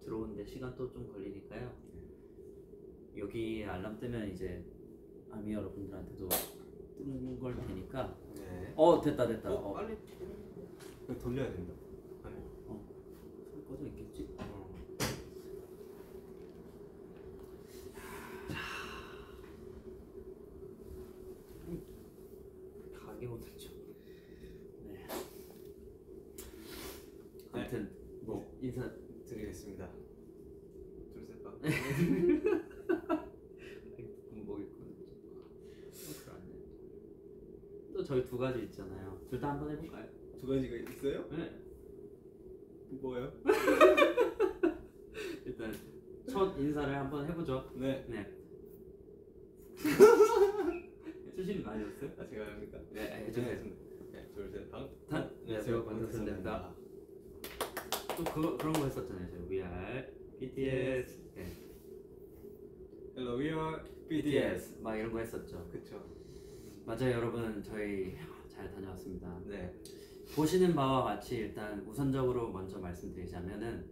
들어오는데 시간도 좀 걸리니까요. 여기 알람 뜨면 이제 아미 여러분들한테도 뜨는 걸 테니까. 네. 됐다. 빨리 이거 돌려야 된다. 아니. 소리 꺼져 있겠지? 가게 오늘 좀. 네. 아무튼 뭐 인사 드리겠습니다. 둘셋 봐. 군복 입고 또 저희 두 가지 있잖아요. 둘 다 한번 해볼까요? 두 가지가 있어요? 네. 뭐요? 일단 첫 인사를 한번 해보죠. 네. 수신이 많이 었어요? 제가 합니까? 네, 해주세요. 네, 둘셋 방. 안녕하세요, 방탄소년단입니다. 또 그런 거 했었잖아요. 저희 We are BTS. 네. Hello, we are BTS. 막 이런 거 했었죠. 그쵸. 맞아요, 여러분. 저희 잘 다녀왔습니다. 네. 보시는 바와 같이 일단 우선적으로 먼저 말씀드리자면은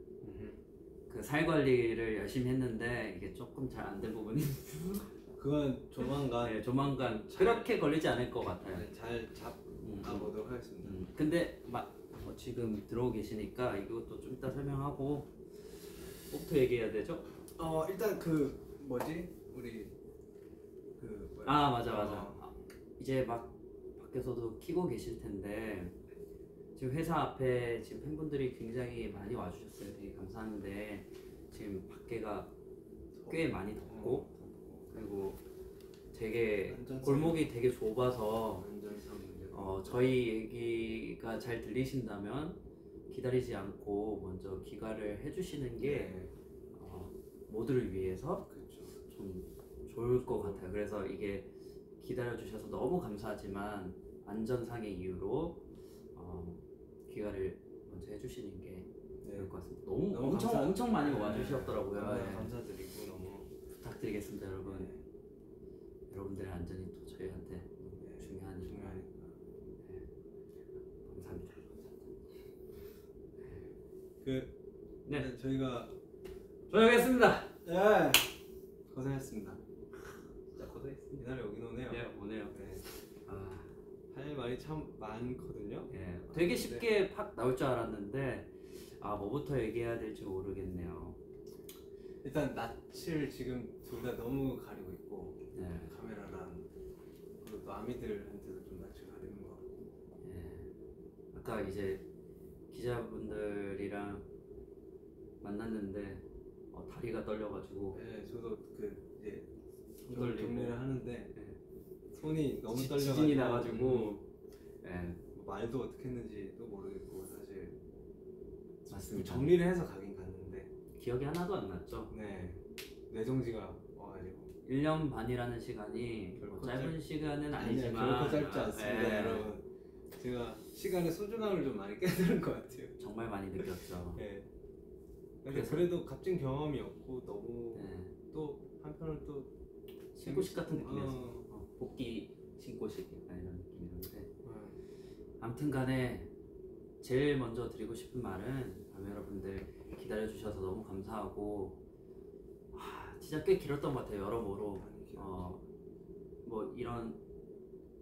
그 살 관리를 열심히 했는데 이게 조금 잘 안 된 부분이 그건 조만간 네, 조만간 그렇게 걸리지 않을 것 같아요. 잘 잡아보도록 하겠습니다. 근데 지금 들어오고 계시니까 이것도 좀 이따 설명하고 뭐부터 얘기해야 되죠? 일단 그 뭐지? 우리 그 뭐야? 맞아. 이제 막 밖에서도 키고 계실 텐데 지금 회사 앞에 지금 팬분들이 굉장히 많이 와주셨어요. 되게 감사한데 지금 밖에가 꽤 많이 덥고 그리고 되게 골목이 되게 좁아서 저희 얘기가 잘 들리신다면 기다리지 않고 먼저 귀가를 해주시는 게 모두를 위해서 좀 좋을 것 같아요. 그래서 이게 기다려주셔서 너무 감사하지만 안전상의 이유로 귀가를 먼저 해주시는 게 좋을 것 같습니다. 너무 엄청 많이 와주셨더라고요. 감사드리고 너무 부탁드리겠습니다, 여러분. 여러분들의 안전이 또 저희한테 중요하니까. 감사합니다. 저희가 하겠습니다. 네. 고생했습니다. 진짜 고생했습니다. 이날에 오긴 오네요. 네, 오네요. 네. 할 말이 참 많거든요. 되게 쉽게 팍 나올 줄 알았는데 뭐부터 얘기해야 될지 모르겠네요. 일단 낯을 지금 둘 다 너무 가리고 있고 카메라랑 그리고 또 아미들한테도 좀 낯을 가리는 것 같고. 아까 이제 기자분들이랑 만났는데 다리가 떨려가지고 저도 이제 손 떨리고 정리를 하는데 손이 너무 떨려가지고 지진이 나가지고 말도 어떻게 했는지도 모르겠고 사실 맞습니다. 정리를 해서 가긴 갔는데 기억이 하나도 안 났죠. 뇌정지가 와가지고 1년 반이라는 시간이 짧은 시간은 아니지만 결코 짧지 않습니다. 여러분 제가 시간의 소중함을 좀 많이 깨달은 것 같아요. 정말 많이 느꼈죠. 그래도 값진 경험이었고 너무 또 한편으로 또 신고식 같은 느낌이었어. 복귀 신고식 약간 이런 느낌이었는데 아무튼 간에 제일 먼저 드리고 싶은 말은 여러분들 기다려주셔서 너무 감사하고 진짜 꽤 길었던 것 같아요. 여러모로 뭐 이런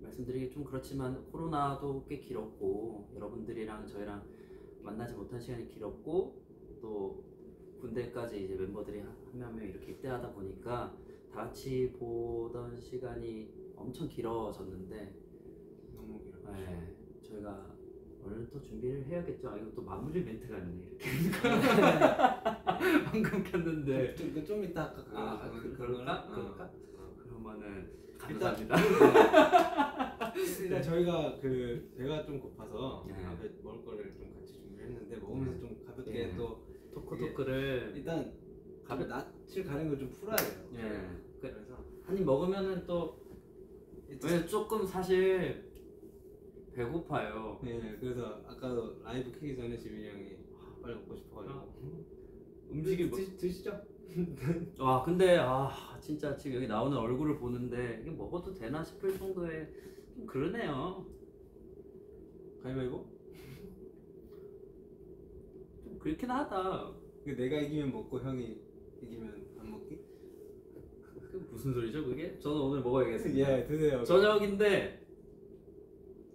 말씀드리기 좀 그렇지만 코로나도 꽤 길었고 여러분들이랑 저희랑 만나지 못한 시간이 길었고 또 군대까지 이제 멤버들이 한 명 한 명 이렇게 입대하다 보니까 다 같이 보던 시간이 엄청 길어졌는데 너무 길어. 저희가 얼른 또 준비를 해야겠죠. 이거 또 마무리 멘트가 있네 이렇게. 방금 켰는데 좀 이따 할까? 그럴까? 그러면은 감사합니다. 일단 저희가 배가 좀 고파서 앞에 먹을 거를 좀 같이 준비했는데 먹으면서 좀 가볍게 또 토크를 일단 낯을 가리는 걸 좀 풀어야 돼요. 그래서 한 입 먹으면은 또 조금 사실 배고파요. 그래서 아까도 라이브 키기 전에 지민이 형이 빨리 먹고 싶어가지고 음식이 드시죠? 근데 진짜 지금 여기 나오는 얼굴을 보는데 이게 먹어도 되나 싶을 정도의 좀 그러네요. 가위바위보? 좀 그렇긴 하다. 내가 이기면 먹고 형이 이기면 안 먹기? 그 무슨 소리죠 그게? 저는 오늘 먹어야겠습니다. 예, 드세요. 저녁인데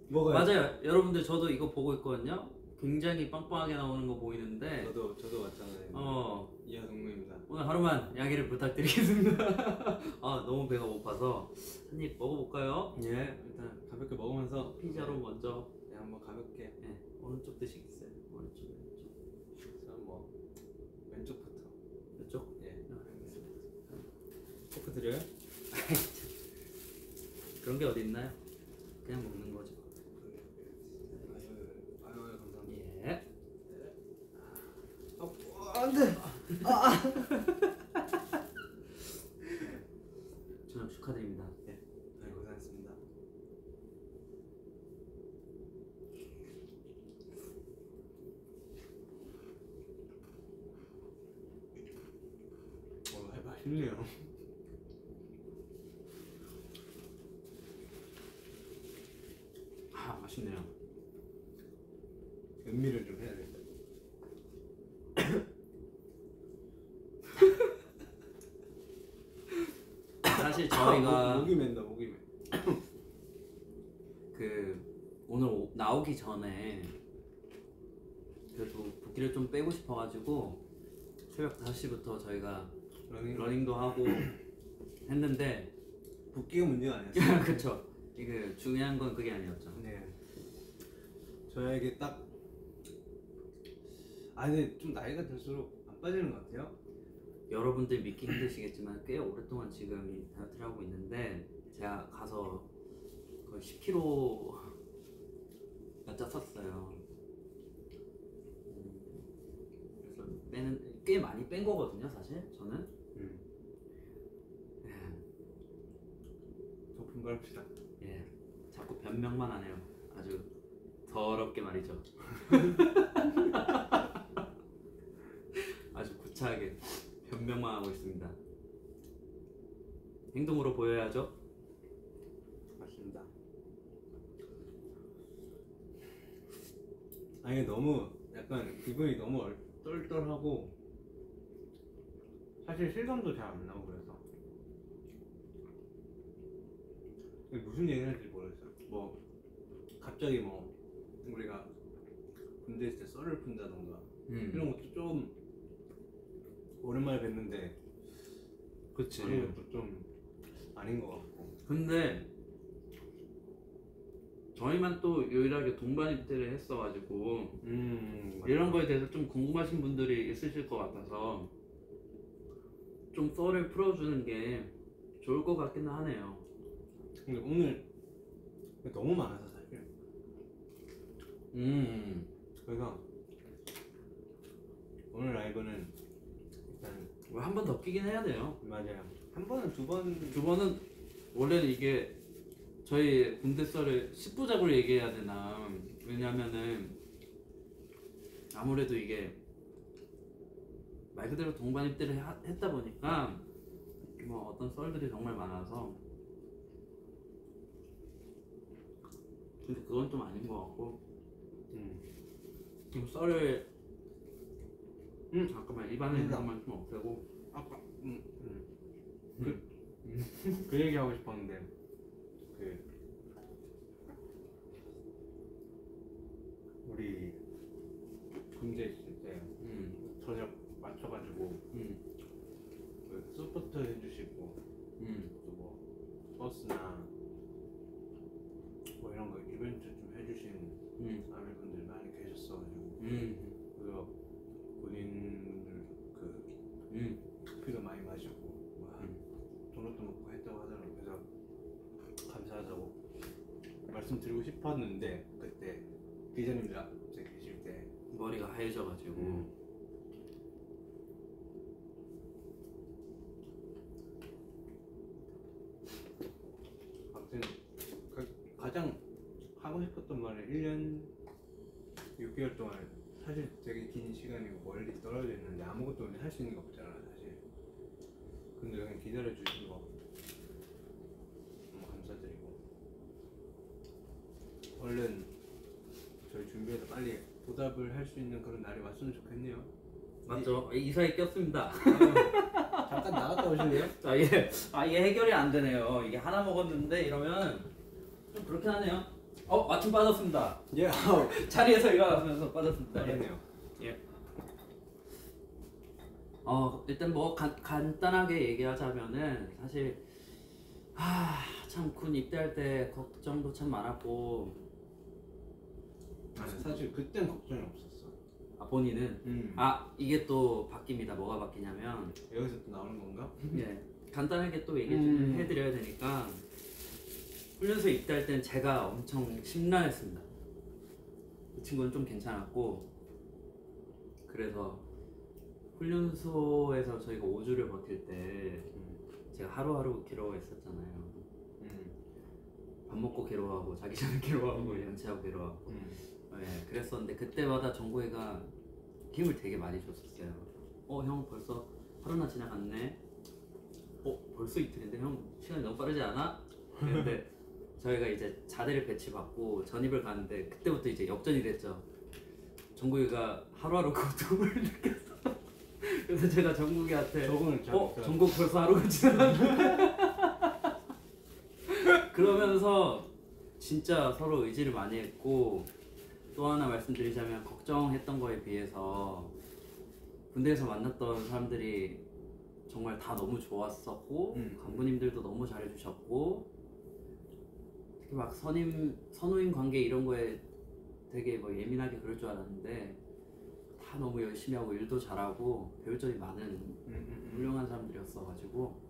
먹어요. 맞아요. 여러분들 저도 이거 보고 있거든요. 굉장히 빵빵하게 나오는 거 보이는데 저도 왔잖아요. 이하 동무입니다. 오늘 하루만 양해를 부탁드리겠습니다. 아 너무 배가 고파서 한 입 먹어볼까요? 예, 일단 가볍게 먹으면서 피자로 먼저. 네, 한번 가볍게. 네, 오른쪽 드시겠어요? 오른쪽 왼쪽. 우선 뭐 왼쪽부터. 이쪽? 예. 알겠습니다. 포크 드려요? 그런 게 어디 있나요? 그냥 먹는 거죠. 아유 감사합니다. 예. 안돼. 저녁 축하드립니다. 네, 고생했습니다. 맛있네요. 아 맛있네요. 음미를 좀 해야겠다. 사실 저희가 목이 맨다 목이 맨. 그 오늘 나오기 전에 그래도 붓기를 좀 빼고 싶어가지고 새벽 5시부터 저희가 러닝도 하고 했는데 붓기가 문제가 아니었어요. 그쵸. 이게 중요한 건 그게 아니었죠. 네. 저에게 딱 근데 좀 나이가 들수록 안 빠지는 것 같아요. 여러분들 믿기 힘드시겠지만 꽤 오랫동안 지금 이 다이어트를 하고 있는데 제가 가서 거의 10kg가 쪘었어요. 그래서 꽤 많이 뺀 거거든요, 사실 저는. 더 분발합시다. 예, 자꾸 변명만 하네요. 아주 더럽게 말이죠. 아주 구차하게 변명만 하고 있습니다. 행동으로 보여야죠. 맞습니다. 아니 너무 약간 기분이 너무 똘똘하고 사실 실감도 잘 안 나고 그래서 무슨 얘기를 할지 모르겠어요. 뭐 갑자기 뭐 우리가 군대 있을 때 썰을 푼다던가 이런 것도 좀 오랜만에 뵀는데 그치. 그런 것도 좀 아닌 것 같고. 근데 저희만 또 유일하게 동반 입대를 했어가지고 이런 거에 대해서 좀 궁금하신 분들이 있으실 것 같아서 좀 썰을 풀어주는 게 좋을 것 같기는 하네요. 근데 오늘 너무 많아서 사실. 그래서 오늘 라이브는 일단 한 번 더 끼긴 해야 돼요. 맞아요. 한 번은 두 번은 원래는 이게 저희 군대 썰을 10부작으로 얘기해야 되나. 왜냐면은 아무래도 이게 말 그대로 동반 입대를 했다 보니까 뭐 어떤 썰들이 정말 많아서. 근데 그건 좀 아닌 것 같고. 지금 썰을 잠깐만 입안에 있는 것만 좀 없애고. 아까 그 얘기 하고 싶었는데 우리 군대 있을 때 저녁 맞춰가지고 서포트 해주시고 또 뭐 버스나 뭐 이런 거 이벤트 좀 해주신 아미분들 많이 계셨어가지고 그래서 군인분들 커피도 많이 마시고 도넛도 먹고 했다고 하더라고요. 그래서 감사하다고 말씀드리고 싶었는데 그때 기자님들 앞에 계실 때 머리가 하얘져가지고. 아무튼 가장 하고 싶었던 말을 1년 6개월 동안 사실 되게 긴 시간이고 멀리 떨어져 있는데 아무것도 할 수 있는 게 없잖아 사실. 근데 그냥 기다려 주신 거 너무 감사드리고 얼른 저희 준비해서 빨리 보답을 할 수 있는 그런 날이 왔으면 좋겠네요. 맞죠? 이사에 꼈습니다. 잠깐 나갔다 오실래요? 이게 해결이 안 되네요. 이게 하나 먹었는데 이러면 좀 그렇긴 하네요. 마침 빠졌습니다. 예. 자리에서 일어나면서 빠졌습니다. 잘했네요. 예. 일단 뭐 간단하게 얘기하자면은 사실 참 군 입대할 때 걱정도 참 많았고 사실 그땐 걱정이 없었어. 본인은 이게 또 바뀝니다. 뭐가 바뀌냐면 여기서 또 나오는 건가? 예, 간단하게 또 얘기 좀 해드려야 되니까 훈련소 입대할 때는 제가 엄청 심란했습니다. 그 친구는 좀 괜찮았고 그래서 훈련소에서 저희가 5주를 버틸 때 제가 하루하루 괴로워했었잖아요. 밥 먹고 괴로워하고 자기 전에 괴로워하고 연체하고 괴로워하고 예, 그랬었는데 그때마다 정국이가 힘을 되게 많이 줬었어요. 형 벌써 하루나 지나갔네. 벌써 이틀인데 형 시간이 너무 빠르지 않아? 근데 저희가 이제 자대를 배치받고 전입을 가는데 그때부터 이제 역전이 됐죠. 정국이가 하루하루 고통을 느꼈어. 그래서 제가 정국이한테 정국 벌써 하루가 지났네. 그러면서 진짜 서로 의지를 많이 했고 또 하나 말씀드리자면 걱정했던 거에 비해서 군대에서 만났던 사람들이 정말 다 너무 좋았었고 간부님들도 너무 잘해주셨고 특히 막 선후임 관계 이런 거에 되게 뭐 예민하게 그럴 줄 알았는데 다 너무 열심히 하고 일도 잘하고 배울 점이 많은 훌륭한 사람들이었어가지고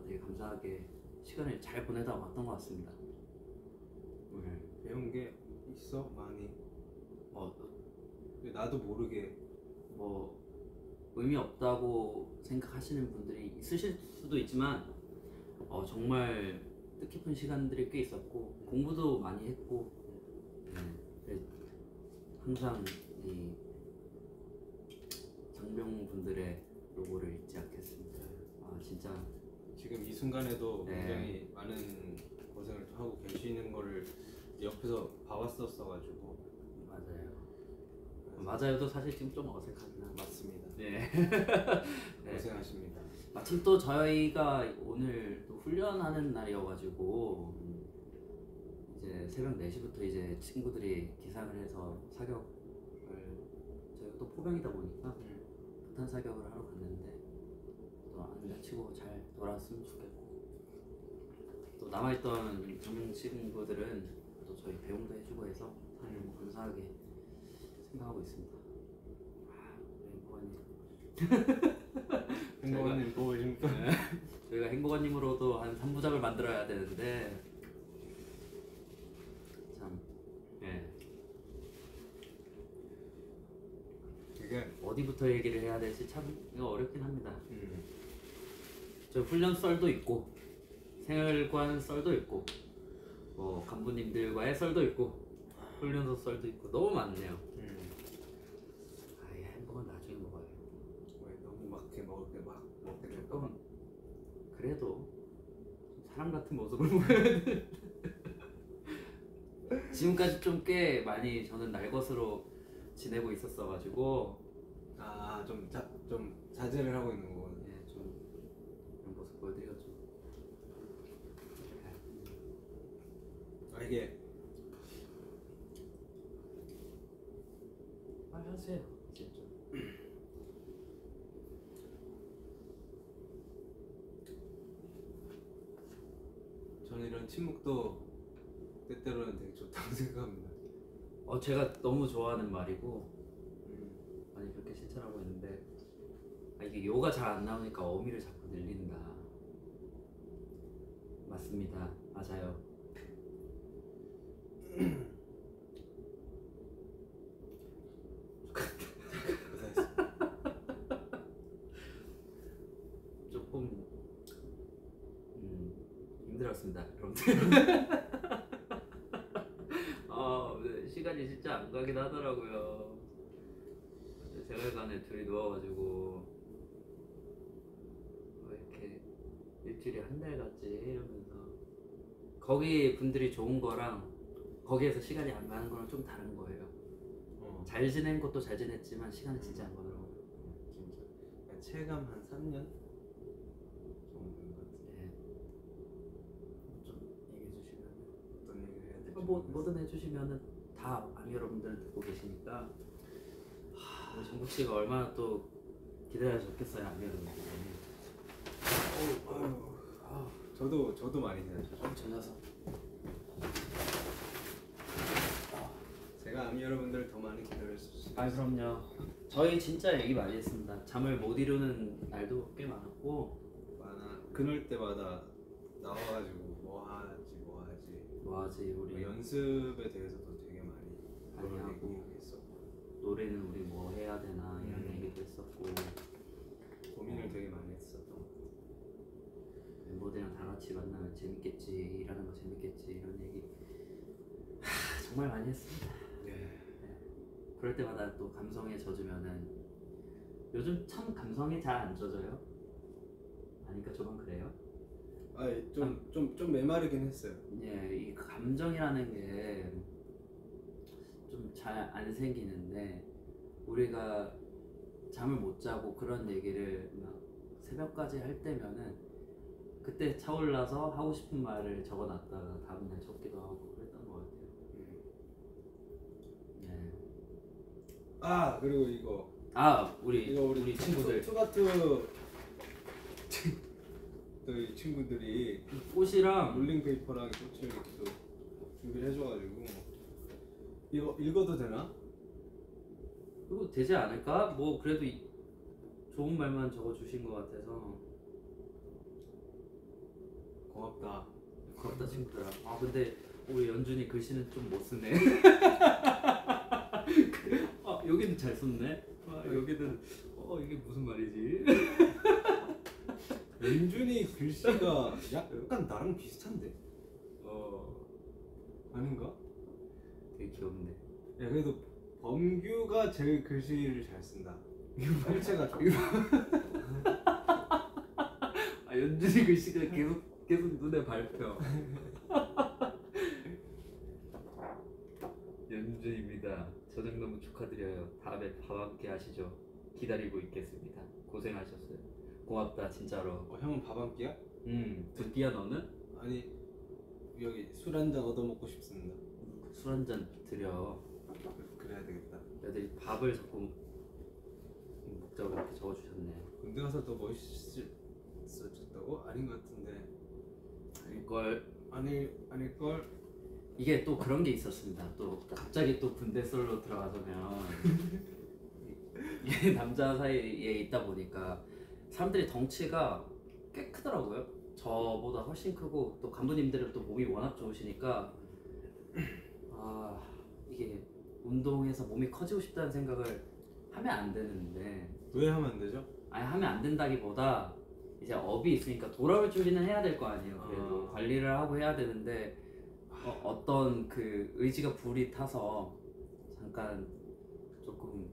되게 감사하게 시간을 잘 보내다 왔던 것 같습니다. 배운 게 있어 많이. 나도 모르게 뭐 의미 없다고 생각하시는 분들이 있으실 수도 있지만 정말 뜻깊은 시간들이 꽤 있었고 공부도 많이 했고 항상 이 장병분들의 로고를 잊지 않겠습니다. 진짜 지금 이 순간에도 굉장히 많은 고생을 하고 계시는 거를 옆에서 봐왔었어가지고. 맞아요도 사실 지금 좀 어색하긴 합니다. 맞습니다. 네. 고생하십니다. 마침 또 저희가 오늘 또 훈련하는 날이어가지고 이제 새벽 4시부터 이제 친구들이 기상을 해서 사격을 저희가 또 포병이다 보니까 폭탄 사격을 하러 갔는데 또 안 다치고 잘 돌아왔으면 좋겠고 또 남아있던 정명 친구들은 또 저희 배웅도 해주고 해서 너무 감사하게 생각하고 있습니다. 행복한님 보고 계십니까? 저희가 행복한님으로도 한 3부작을 만들어야 되는데 참 이게 어디부터 얘기를 해야 될지 참 이거 어렵긴 합니다. 저 훈련 썰도 있고 생활관 썰도 있고 뭐 간부님들과의 썰도 있고 훈련소 썰도 있고 너무 많네요. 햄버거는 나중에 먹어요. 왜 너무 막 이렇게 먹을 때 막 먹게 될까? 조금 그래도 사람 같은 모습을 보여야 돼. 지금까지 좀 꽤 많이 저는 날것으로 지내고 있었어가지고 좀 자제를 하고 있는 거거든요. 좀 그런 모습 보여드렸죠. 이게 빨리 하세요. 진짜. 저는 이런 침묵도 때때로는 되게 좋다고 생각합니다. 제가 너무 좋아하는 말이고 많이 그렇게 실천하고 있는데 이게 요가 잘 안 나오니까 어미를 자꾸 늘린다. 맞습니다. 맞아요. 조금 힘들었습니다, 여러분들. 시간이 진짜 안 가긴 하더라고요. 생활관에 둘이 누워가지고 왜 이렇게 일주일에 한 달 갔지 이러면서 거기 분들이 좋은 거랑 거기에서 시간이 안 가는 거랑 좀 다른 거예요. 잘 지낸 것도 잘 지냈지만 시간이 진짜 안 가더라고요. 체감 한 3년 정도인 것 같은데. 네. 좀 얘기해 주시면 어떤 얘기를 해야 될지 뭐든 해주시면은 다 아미 여러분들 듣고 계시니까 우리 정국 씨가 얼마나 또 기다려졌겠어요 아미 여러분들. 아유, 저도 많이 기다렸죠. 저 녀석. 제가 아미 여러분들 더 많이 기다렸을 수도 있어요. 아 그럼요. 저희 진짜 얘기 많이 했습니다. 잠을 못 이루는 날도 꽤 많았고 그럴 때마다 나와가지고 뭐 하지 뭐하지 우리 연습에 대해서도 되게 많이 많이 하고 얘기했었고 노래는 우리 뭐 해야 되나 이런 음. 얘기도 했었고 고민을 되게 많이 했었던 것 같아요. 멤버들이랑 다 같이 만나면 재밌겠지, 일하는 거 재밌겠지 이런 얘기 정말 많이 했습니다. 네. 그럴 때마다 또 감성에 젖으면은 요즘 참 감성에 잘 안 젖어요. 아니까 저만 그래요? 좀 메마르긴 했어요. 예, 이 감정이라는 게 좀 잘 안 생기는데 우리가 잠을 못 자고 그런 얘기를 막 새벽까지 할 때면은 그때 차올라서 하고 싶은 말을 적어놨다가 다음날 적기도 하고 그랬던 것 같아요. 네. 아 그리고 이거 우리 친구들 투바투 또 이 친구들이 꽃이랑 롤링페이퍼랑 꽃을 또 준비를 해줘가지고 이거 읽어도 되나? 그거 되지 않을까? 뭐 그래도 좋은 말만 적어주신 것 같아서 고맙다. 고맙다 친구들아. 아 근데 우리 연준이 글씨는 좀 못 쓰네. 여기는 잘 썼네. 여기는 이게 무슨 말이지? 연준이 글씨가 약간 나랑 비슷한데? 아닌가? 되게 귀엽네. 야 그래도 범규가 제일 글씨를 잘 쓴다. 필체가 좋아. 연준이 글씨가 계속 눈에 밟혀. 연준입니다. 저녁 너무 축하드려요. 다음에 밥 함께 하시죠. 기다리고 있겠습니다. 고생하셨어요. 고맙다 진짜로. 형은 밥 한 끼야? 두 끼야 너는? 아니 여기 술 한 잔 얻어 먹고 싶습니다. 술 한 잔 드려. 그래야 되겠다. 애들이 밥을 자꾸 먹자고 이렇게 적어주셨네. 군대 가서 더 멋있어졌다고? 아닌 것 같은데. 이걸 아닐걸? 이게 또 그런 게 있었습니다. 또 갑자기 또 군대 썰로 들어가서면 이게 남자 사이에 있다 보니까 사람들이 덩치가 꽤 크더라고요. 저보다 훨씬 크고 또 간부님들은 또 몸이 워낙 좋으시니까 이게 운동해서 몸이 커지고 싶다는 생각을 하면 안 되는데 왜 하면 안 되죠? 아니 하면 안 된다기보다 이제 업이 있으니까 돌아올 준비는 해야 될 거 아니에요. 그래도 관리를 하고 해야 되는데 어떤 그 의지가 불이 타서 잠깐 조금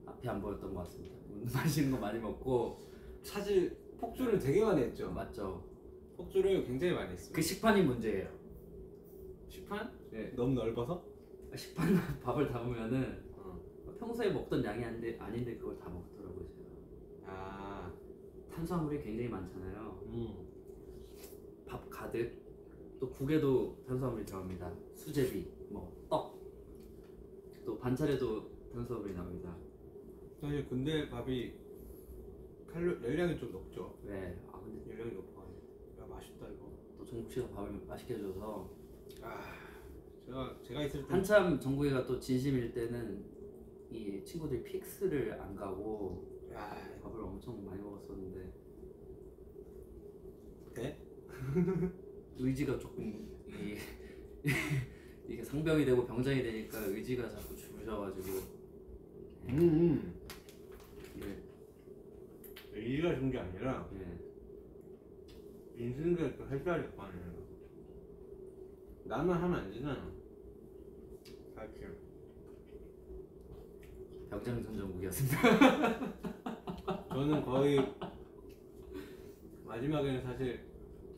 앞이 안 보였던 것 같습니다. 맛있는 거 많이 먹고 사실 폭주를 되게 많이 했죠. 맞죠. 폭주를 굉장히 많이 했어요. 그 식판이 문제예요. 식판? 네. 너무 넓어서? 식판 밥을 담으면은 평소에 먹던 양이 아닌데 그걸 다 먹더라고요 제가. 탄수화물이 굉장히 많잖아요. 밥 가득. 또 국에도 탄수화물이 들어갑니다. 수제비, 떡. 또 반찬에도 탄수화물이 나옵니다. 사실 군대 밥이 열량이 좀 높죠. 네. 근데 열량이 높아가지고 야 맛있다 이거. 또 정국 씨가 밥을 맛있게 해줘서 제가 있을 때 한참 정국이가 또 진심일 때는 이 친구들이 픽스를 안 가고 밥을 엄청 많이 먹었었는데 네? 의지가 조금 이게 상병이 되고 병장이 되니까 의지가 자꾸 줄여가지고 네. 의지가 좋은 게 아니라 네. 인생을 또 해줘야 될 거 아니에요. 나만 하면 안 되잖아. 사실 병장 전정국이었습니다. 저는 거의 마지막에는 사실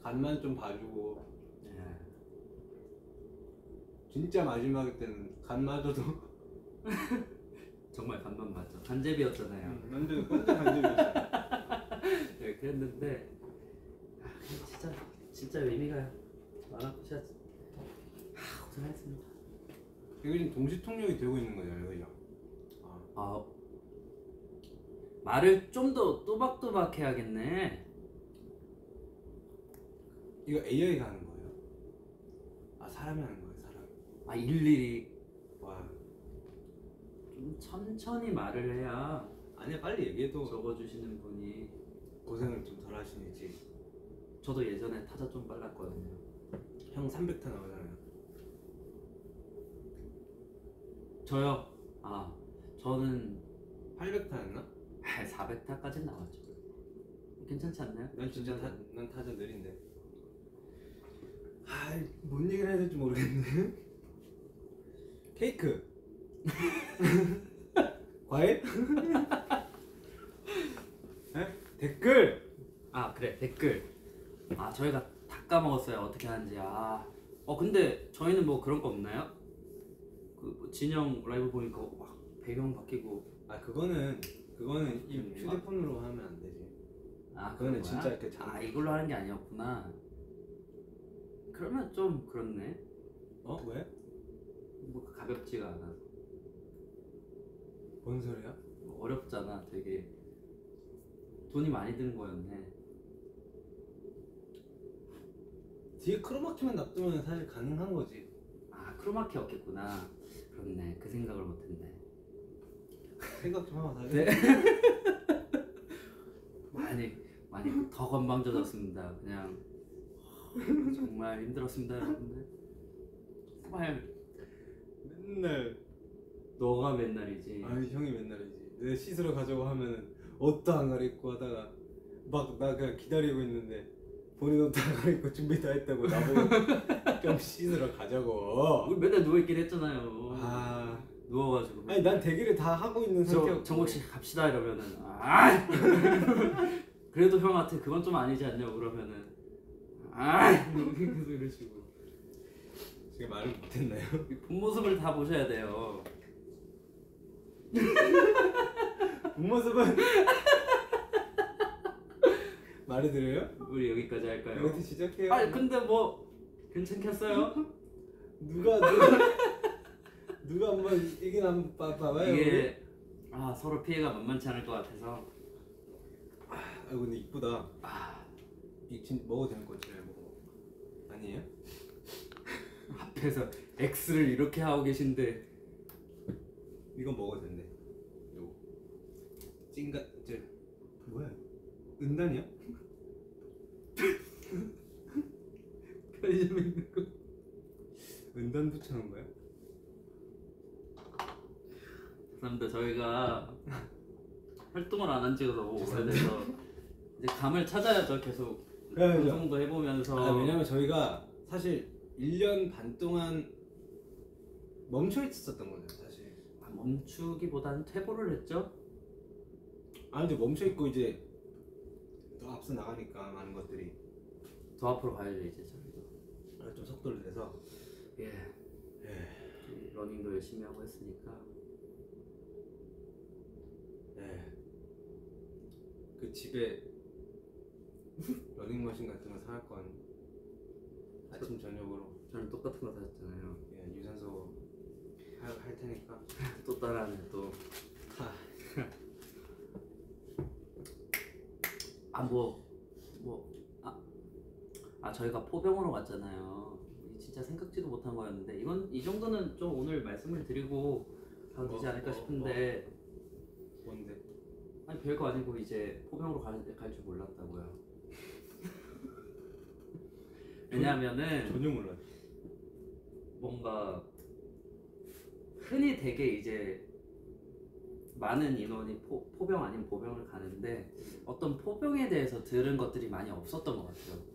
간만 좀 봐주고 네. 진짜 마지막 때는 간마저도 정말 간만 봤죠. 간제비였잖아요. 완전 간접이었어요. 네, 그랬는데 진짜 의미가 많았고 진짜 고생했습니다. 이거 지금 동시 통역이 되고 있는 거잖아요, 그죠? 아, 말을 좀 더 또박또박 해야겠네. 이거 AI가 하는 거예요? 사람이 하는 거예요, 사람. 일일이 와, 좀 천천히 말을 해야 아니야 빨리 얘기해도 적어주시는 분이. 고생을 좀 덜 하시는지. 저도 예전에 타자 좀 빨랐거든요. 형 300타 나오잖아요. 저요? 저는 800타였나? 400타까지 나왔죠. 괜찮지 않나요? 난 진짜 난 타자 느린데. 뭔 얘기를 해야 될지 모르겠네. 케이크. 과일? 댓글. 그래, 댓글. 저희가 다 까먹었어요. 어떻게 하는지. 근데 저희는 뭐 그런 거 없나요? 뭐 진영 라이브 보니까 막 배경 바뀌고. 그거는 이 휴대폰으로 하면 안 되지. 그거는 그거는 진짜 이렇게 이걸로 하는 게 아니었구나. 그러면 좀 그렇네. 왜? 뭐 가볍지가 않아. 뭔 소리야? 어렵잖아. 되게 돈이 많이 드는 거였네. 뒤에 크로마키만 놔두면 사실 가능한 거지. 크로마키였겠구나. 그렇네. 그 생각을 못했네. 생각 좀 하고 네. 살게. 많이 더 건방져졌습니다. 그냥 정말 힘들었습니다, 여러분들. 정말 맨날. 너가 맨날이지. 형이 맨날이지. 내 씻으러 가자고 하면은 옷도 안 갈아입고 하다가 막 나 그냥 기다리고 있는데 본인 옷도 안 갈아입고 준비 다 했다고 나보고 좀 씻으러 가자고. 우리 맨날 누워있긴 했잖아요. 누워가지고. 난 대기를 다 하고 있는 상태였고. 정국씨 갑시다 이러면은 그래도 형한테 그건 좀 아니지 않냐고 그러면은 계속 이런 식으로. 제가 말을 못했나요? 본 모습을 다 보셔야 돼요. 본 모습은 말해 드려요? 우리 여기까지 할까요? 여기서 시작해요. 근데 뭐 괜찮겠어요? 누가 한번 이긴 한번 봐봐요. 이게 서로 피해가 만만치 않을 것 같아서. 근데 이쁘다. 이 진 먹어도 되는 거지? 먹어. 아니에요? 앞에서 X를 이렇게 하고 계신데. 이건 먹어도 된대. 요거 찐가 뭐야? 은단이야? 편의점에 있는 거. 은단 붙여놓은 거야? 죄송합니다. 저희가 활동을 안 한 지가 너무 오래돼서 이제 감을 찾아야죠. 계속 방송도 해보면서. 왜냐면 저희가 사실 1년 반 동안 멈춰 있었던 거죠, 사실. 멈추기보다는 퇴보를 했죠. 근데 멈춰 있고 이제 더 앞서 나가니까 많은 것들이 더 앞으로 가야죠 이제 저희도. 좀 속도를 내서. 러닝도 열심히 하고 했으니까. 그 집에 러닝머신 같은 거 사갈 건 아침 저녁으로. 저는 똑같은 거 사셨잖아요. 유산소 할 테니까. 또 따라하네 또. 저희가 포병으로 갔잖아요. 진짜 생각지도 못한 거였는데 이 정도는 좀 오늘 말씀을 드리고 가도 되지 않을까 싶은데. 뭔데? 별거 아니고 이제 포병으로 갈 줄 몰랐다고요. 왜냐하면은 전혀 몰라. 뭔가 흔히 되게 이제 많은 인원이 포병 아닌 보병을 가는데 어떤 포병에 대해서 들은 것들이 많이 없었던 것 같아요.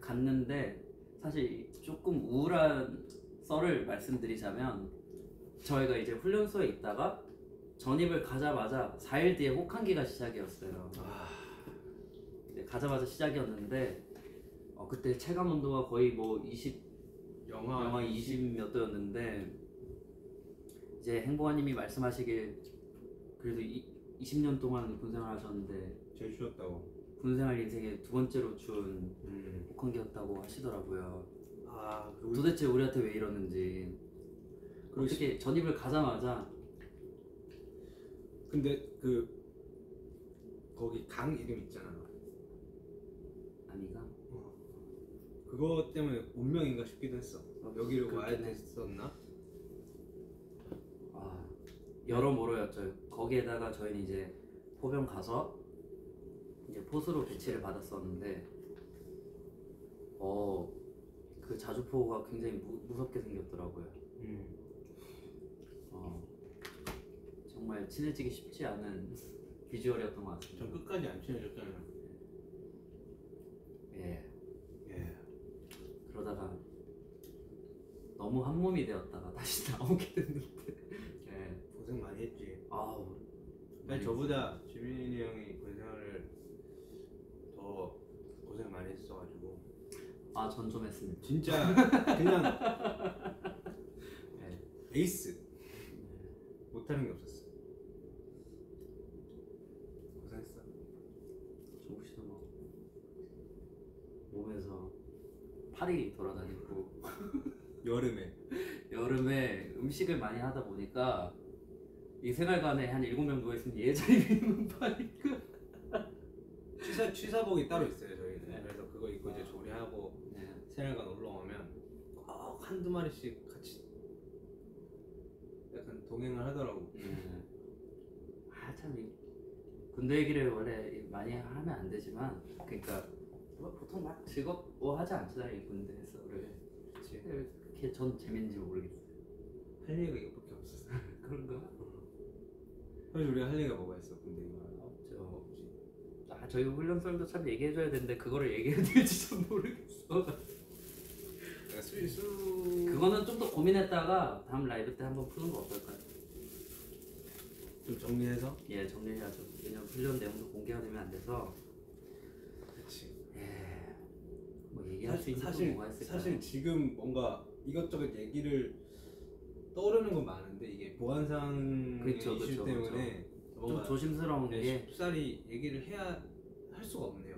갔는데 사실 조금 우울한 썰을 말씀드리자면 저희가 이제 훈련소에 있다가 전입을 가자마자 4일 뒤에 혹한기가 시작이었어요. 가자마자 시작이었는데 그때 체감 온도가 거의 뭐 영하 20 몇 도였는데 이제 행보관님이 말씀하시길 그래도 20년 동안 군생활 하셨는데 제일 추웠다고. 군생활 인생의 두 번째로 추운 음. 혹한기였다고 하시더라고요. 아 그리고 도대체 우리한테 왜 이러는지. 그리고 어떻게 전입을 가자마자 근데 그 거기 강 이름 있잖아. 아니가 그거 때문에 운명인가 싶기도 했어. 여기로 와야 그렇긴 해. 됐었나? 아, 여러모로였죠. 거기에다가 저희는 이제 포병 가서 이제 포수로 배치를 받았었는데 그 자주포가 굉장히 무섭게 생겼더라고요. 정말 친해지기 쉽지 않은 비주얼이었던 것 같습니다. 전 끝까지 안 친해졌잖아요. 예. 예. 그러다가 너무 한 몸이 되었다가 다시 나오게 됐는데 예. 고생 많이 했지. 아우 아니 저보다 지민이 형이 군생활을 더 고생 많이 했어가지고 전 좀 했습니다. 진짜 그냥 예. 에이스 못하는 게 없었어. 고생했어. 종국 씨도 뭐 몸에서 팔이 돌아다니고 여름에 음식을 많이 하다 보니까 이 생활관에 한 7명 누워있으면 예전이면 파니까 취사복이 따로 있어요 저희는. 네. 그래서 그거 입고 이제 조리하고 네. 생활관 올라오면 한두 마리씩 같이 약간 동행을 하더라고. 참 군대 얘기를 원래 많이 하면 안 되지만 그러니까 뭐 보통 막 즐거워하지 않잖아요 이 군대에서를. 그치. 그게 전 재밌는지 모르겠어요. 할 얘기가 이것밖에 없었어. 그런가? 사실 우리가 할 얘기가 뭐가 있어 군대 얘기. 없죠. 없지. 저희 훈련설도 참 얘기해줘야 되는데 그거를 얘기해야 될지 좀 모르겠어. 내가 술 그거는 좀 더 고민했다가 다음 라이브 때 한번 푸는 거 어떨까요? 좀 정리해서. 예, 정리해야죠. 왜냐면 훈련 내용도 공개가 되면 안 돼서. 그렇지. 예. 뭐 얘기할 수 있는 게 뭐가 있을까요? 사실 지금 뭔가 이것저것 얘기를 떠오르는 건 많은데 이게 보안상 그쵸, 이슈 그쵸, 때문에 좀 뭔가 조심스러운 게 쉽사리 얘기를 해야 할 수가 없네요.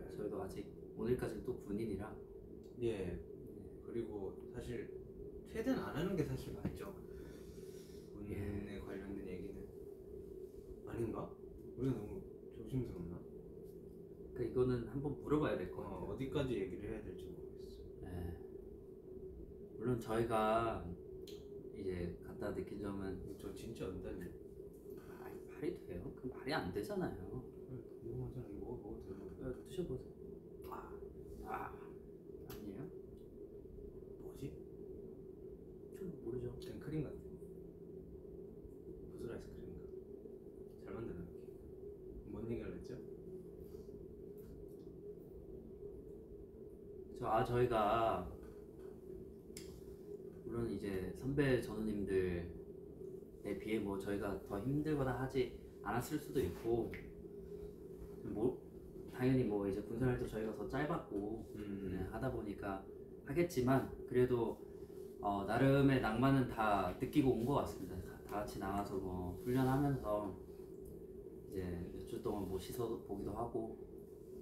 예, 저희도 아직 오늘까지 또 군인이라. 예. 그리고 사실 최대한 안 하는 게 사실 맞죠. 군인에 관련된 얘기는 아닌가? 우리가 너무 조심스럽나? 그러니까 이거는 한번 물어봐야 될 것 같아요. 어디까지 얘기를 해야 될지 모르겠어. 예. 물론 저희가 이제 갖다 느낀 점은 저 진짜 안다니. 말이 돼요? 그 말이 안 되잖아요. 궁금하잖아. 이거 먹어도 되나? 드셔보세요. 아니에요? 뭐지? 좀 모르죠. 그냥 크림 같아. 부술 아이스크림인가? 잘 만드는 느낌. 뭔 얘기를 했죠? 저희가 물론 이제 선배 전우님들에 비해 뭐 저희가 더 힘들거나 하지 않았을 수도 있고 뭐 당연히 뭐 이제 군생활도 저희가 더 짧았고 하다 보니까 하겠지만 그래도 나름의 낭만은 다 느끼고 온 것 같습니다. 다 같이 나가서 뭐 훈련하면서 이제 몇 주 동안 뭐 씻어 보기도 하고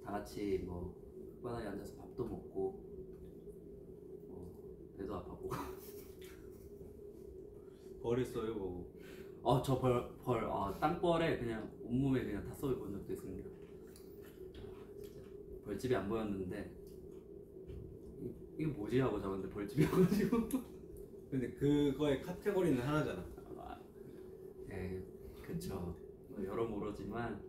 다 같이 뭐 흙바닥에 앉아서 밥도 먹고 배도 아파보고. 벌했어요 뭐. 저 땅벌에 그냥 온몸에 그냥 다 쏘여 본 적도 있습니다. 벌집이 안 보였는데 이게 뭐지 하고 잡았는데 벌집이어가지고. 근데 그거의 카테고리는 하나잖아. 네, 그쵸. 뭐 여러모로지만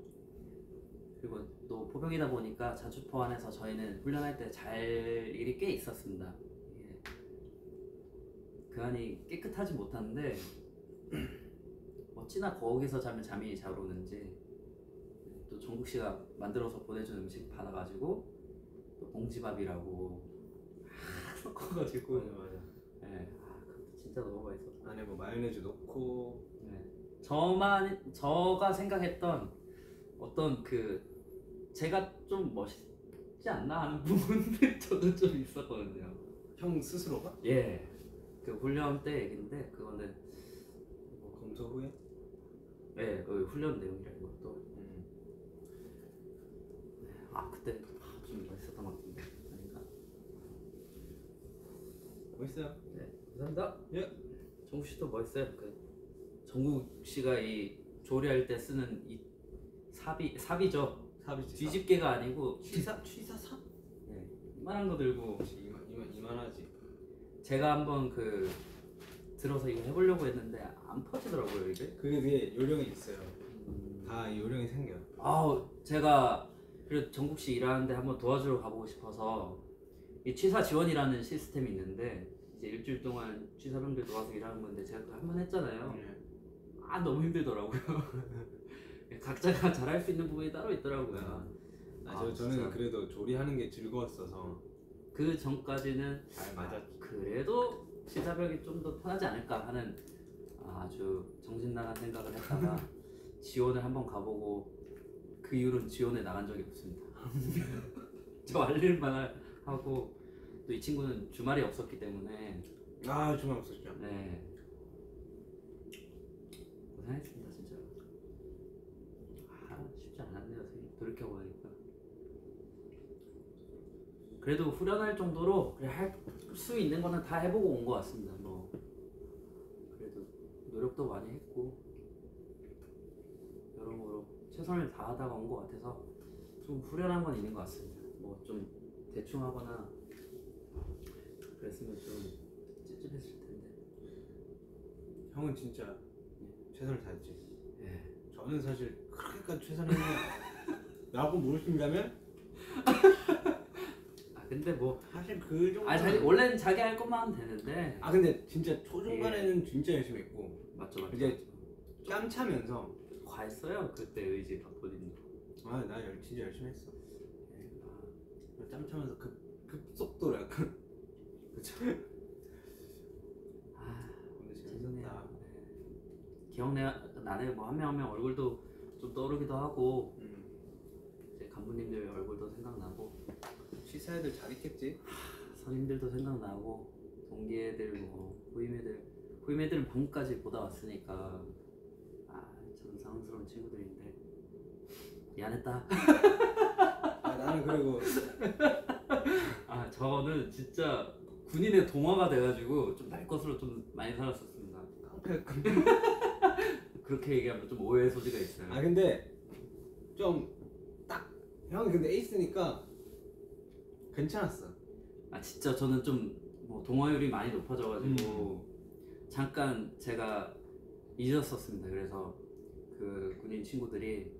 그리고 또 포병이다 보니까 자주포 안에서 저희는 훈련할 때 잘 일이 꽤 있었습니다. 그 안이 깨끗하지 못한데 어찌나 거기서 자면 잠이 잘 오는지 또 종국 씨가 만들어서 보내준 음식 받아가지고 또 봉지밥이라고 섞어가지고 맞아. 네, 그것도 진짜 너무 맛있었어. 안에 뭐 마요네즈 넣고. 네. 저가 생각했던 어떤 제가 좀 멋있지 않나 하는 부분들 저도 좀 있었거든요. 형 스스로가? 예. 그 훈련 때 얘긴데 그거는 뭐 검사 후에? 네, 그 훈련 내용이라는 것도 그때 좀 멋있었던 것 같은데 아닌가? 멋있어요. 네, 감사합니다. 예. 정국 씨도 멋있어요. 그 정국 씨가 이 조리할 때 쓰는 이 삽이죠. 삽이지. 뒤집개가 아니고 취사삽? 네, 이만한 거 들고 이만하지. 제가 한번 그 들어서 이거 해보려고 했는데 안 퍼지더라고요 이게. 그게 요령이 있어요. 다 요령이 생겨. 제가 그래도 정국 씨 일하는데 한번 도와주러 가보고 싶어서 이 취사 지원이라는 시스템이 있는데 이제 일주일 동안 취사병들 도와서 일하는 건데 제가 또 한 번 했잖아요. 너무 힘들더라고요. 각자가 잘할 수 있는 부분이 따로 있더라고요. 저는 진짜. 그래도 조리하는 게 즐거웠어서 그 전까지는 잘 맞았지. 그래도 취사병이 좀 더 편하지 않을까 하는 아주 정신 나간 생각을 했다가 지원을 한번 가보고 그 이후로는 지원에 나간 적이 없습니다. 저 할 일만 하고 또 이 친구는 주말이 없었기 때문에 주말 없었죠. 네 고생했습니다 진짜. 쉽지 않았네요 돌이켜보니까. 그래도 후련할 정도로 그래 할 수 있는 거는 다 해보고 온 것 같습니다. 뭐 그래도 노력도 많이 했고 여러모로 최선을 다하다가 온 것 같아서 좀 후련한 건 있는 것 같습니다. 뭐 좀 대충 하거나 그랬으면 좀 찝찝했을 텐데. 형은 진짜 최선을 다했지. 예. 저는 사실 그렇게까지 최선을 나하고 모르신다면 근데 뭐 사실 그 정도. 원래는 자기 할 것만 하면 되는데. 근데 진짜 초중반에는 진짜 열심히 했고. 맞죠. 이제 짬 차면서 과했어요 그때 의지 본인도. 나 진짜 열심히 했어. 짬 차면서 급속도로 약간. 그쵸. 근데 죄송해요. 기억나네요. 뭐 한 명 한 명 얼굴도 좀 떠오르기도 하고 이제 간부님들 얼굴도 생각나고 취사애들 잘 있겠지? 선임들도 생각나고 동기애들 뭐 후임애들은 방금까지 보다 왔으니까 참 상스러운 친구들인데 미안했다. 나는 그리고 저는 진짜 군인의 동화가 돼가지고 좀 날 것으로 좀 많이 살았었습니다. 그렇게 얘기하면 좀 오해의 소지가 있어요. 근데 좀 딱 형이 근데 에이스니까 괜찮았어. 진짜 저는 좀 뭐 동화율이 많이 높아져가지고 잠깐 제가 잊었었습니다. 그래서 그 군인 친구들이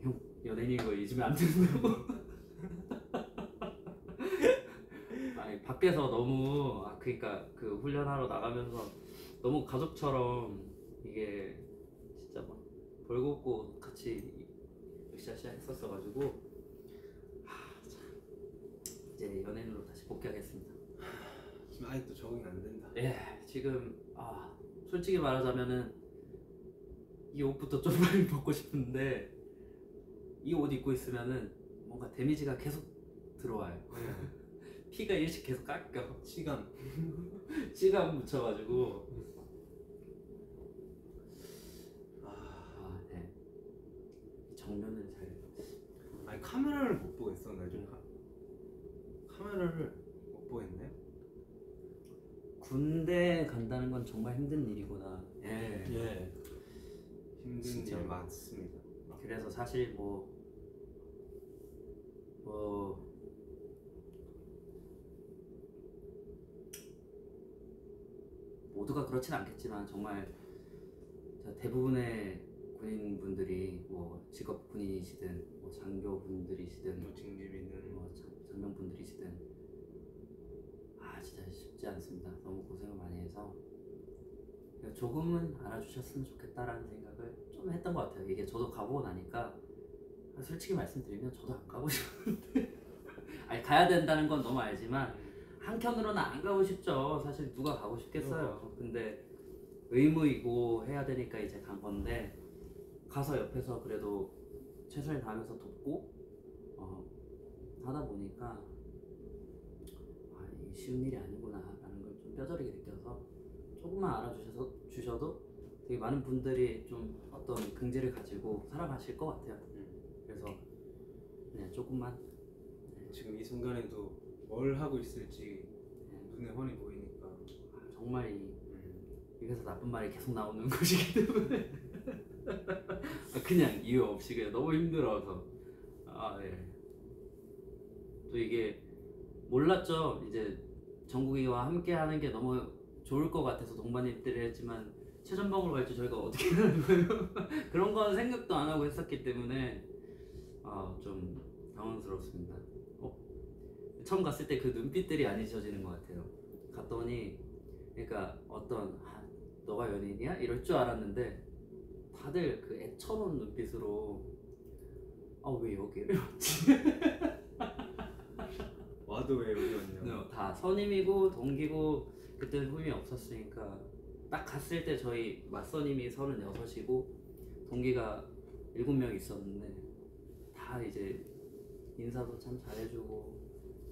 형 연예인인 거 잊으면 안 된다고. 밖에서 너무 그러니까 그 훈련하러 나가면서 너무 가족처럼 이게 진짜 막 벌겋고 같이 으쌰으쌰 했었어가지고 이제 연예인으로 다시 복귀하겠습니다. 지금 아직도 적응이 안 된다. 지금 솔직히 말하자면은 이 옷부터 좀 빨리 벗고 싶은데 이 옷 입고 있으면은 뭔가 데미지가 계속 들어와요. 피가 일씩 계속 깎여. 시간 묻혀가지고 정면을 잘. 카메라를 못 보겠어. 나 요즘 카메라를 못 보겠네. 군대 간다는 건 정말 힘든 일이구나. 힘든 진짜. 일 많습니다. 그래서 사실 뭐 모두가 그렇진 않겠지만 정말 대부분의 군인분들이 뭐 직업 군인이시든 뭐 장교분들이시든 뭐 징집이는 뭐 장병분들이시든 진짜 쉽지 않습니다. 너무 고생을 많이 해서 조금은 알아주셨으면 좋겠다라는 생각을 좀 했던 것 같아요. 이게 저도 가보고 나니까 솔직히 말씀드리면 저도 안 가고 싶은데 가야 된다는 건 너무 알지만 한켠으로는 안 가고 싶죠. 사실 누가 가고 싶겠어요. 근데 의무이고 해야 되니까 이제 간 건데 가서 옆에서 그래도 최선을 다하면서 돕고 하다 보니까 이게 쉬운 일이 아니구나 라는 걸 좀 뼈저리게 느껴서 조금만 알아주셔도 되게 많은 분들이 좀 어떤 긍지를 가지고 살아가실 것 같아요. 그래서 그냥 조금만 지금 이 순간에도 뭘 하고 있을지 네, 눈에 훤히 보이니까. 정말 입에서 나쁜 말이 계속 나오는 곳이기 때문에 그냥 이유 없이 그냥 너무 힘들어서 예. 또 이게 몰랐죠. 이제 정국이와 함께 하는 게 너무 좋을 것 같아서 동반 입대를 했지만 최전방으로 갈지 저희가 어떻게 하는 거예요? 그런 건 생각도 안 하고 했었기 때문에 좀 당황스럽습니다. 처음 갔을 때 그 눈빛들이 안 잊혀지는 것 같아요. 갔더니 그러니까 어떤 너가 연예인이야? 이럴 줄 알았는데 다들 그 애처로운 눈빛으로 왜 여기를 왔지? 와도 왜 여기 왔냐고. 다 선임이고 동기고 그때는 후임이 없었으니까 딱 갔을 때 저희 맞선임이 36이고 동기가 7명 있었는데 다 이제 인사도 참 잘해주고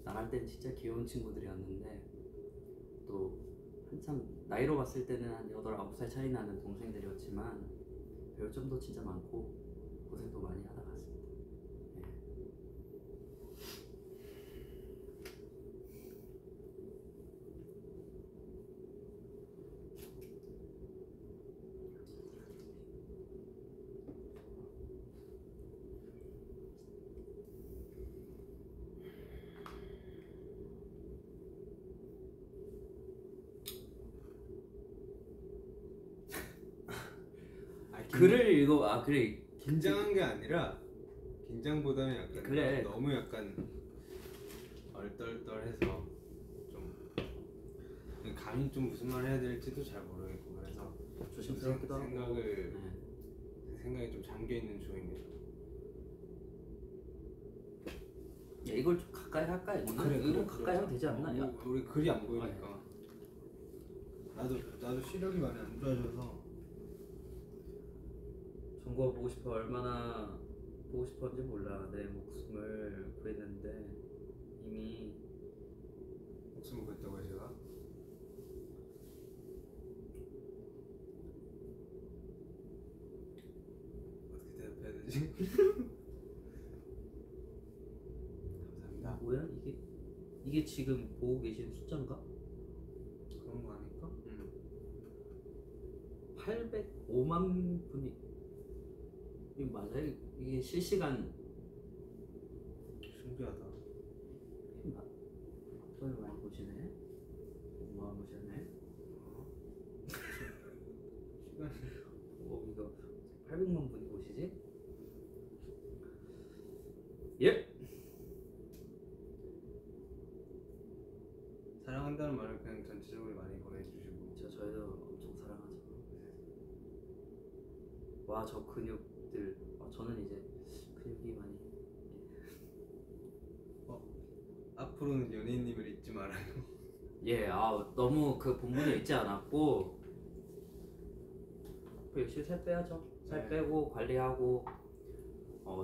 나갈 땐 진짜 귀여운 친구들이었는데 또 한참 나이로 봤을 때는 한 8, 9살 차이 나는 동생들이었지만 배울 점도 진짜 많고 고생도 많이 하다 갔습니다. 네. 글을 읽어 그래 긴장한 게 아니라 긴장보다는 약간 그래. 너무 약간 얼떨떨해서 좀 감히 좀 무슨 말 해야 될지도 잘 모르겠고 그래서 조심스럽기도 하고 생각이 좀 잠겨 있는 중입니다. 야, 이걸 좀 가까이 할까? 이거 가까이 하면 되지 않나? 야. 우리 글이 안 보이니까. 나도 시력이 많이 안 좋아져서. 정국아 보고 싶어. 얼마나 보고 싶었는지 몰라. 내 목숨을 구했는데 이미 목숨을 구했다고요 제가? 어떻게 대답해야 되지? 감사합니다. 뭐야 이게 지금 보고 계신 숫자인가? 그런 거 아닐까? 805만 분이 이거 맞아요? 이게 실시간 신기하다. 돈을 많이 보시네. 고마워 보시네. 시간이 이거 800만 분이 보시지? 예? 사랑한다는 말을 그냥 전체적으로 많이 보내주시고. 저희도 엄청 사랑하죠. 와 저 근육들 저는 이제 근육이 많이 앞으로는 연예인님을 잊지 말아요. 너무 그 본분에 있지 않았고 역시 살 빼야죠. 살 네. 빼고 관리하고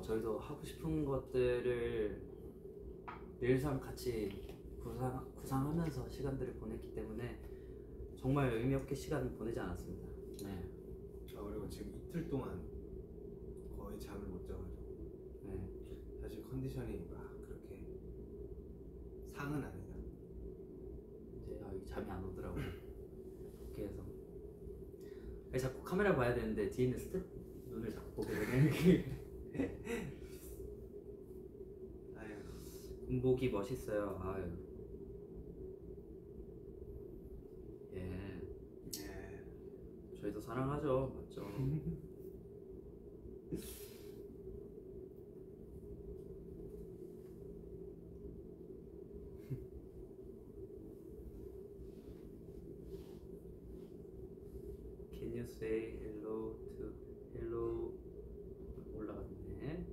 저희도 하고 싶은 것들을 늘상 같이 구상하면서 시간들을 보냈기 때문에 정말 의미 없게 시간을 보내지 않았습니다. 네. 그리고 지금 이틀 동안 거의 잠을 못 자가지고 네. 사실 컨디션이 막 그렇게 상은 아니다. 이제 잠이 안 오더라고요. 그렇게 해서 자꾸 카메라 봐야 되는데 뒤에 있는 스텝 눈을 자꾸 보게 되네. 아유. 군복이 멋있어요. 아유. 예. 저희도 사랑하죠. 맞죠? Can you say hello to hello? 올라갔네.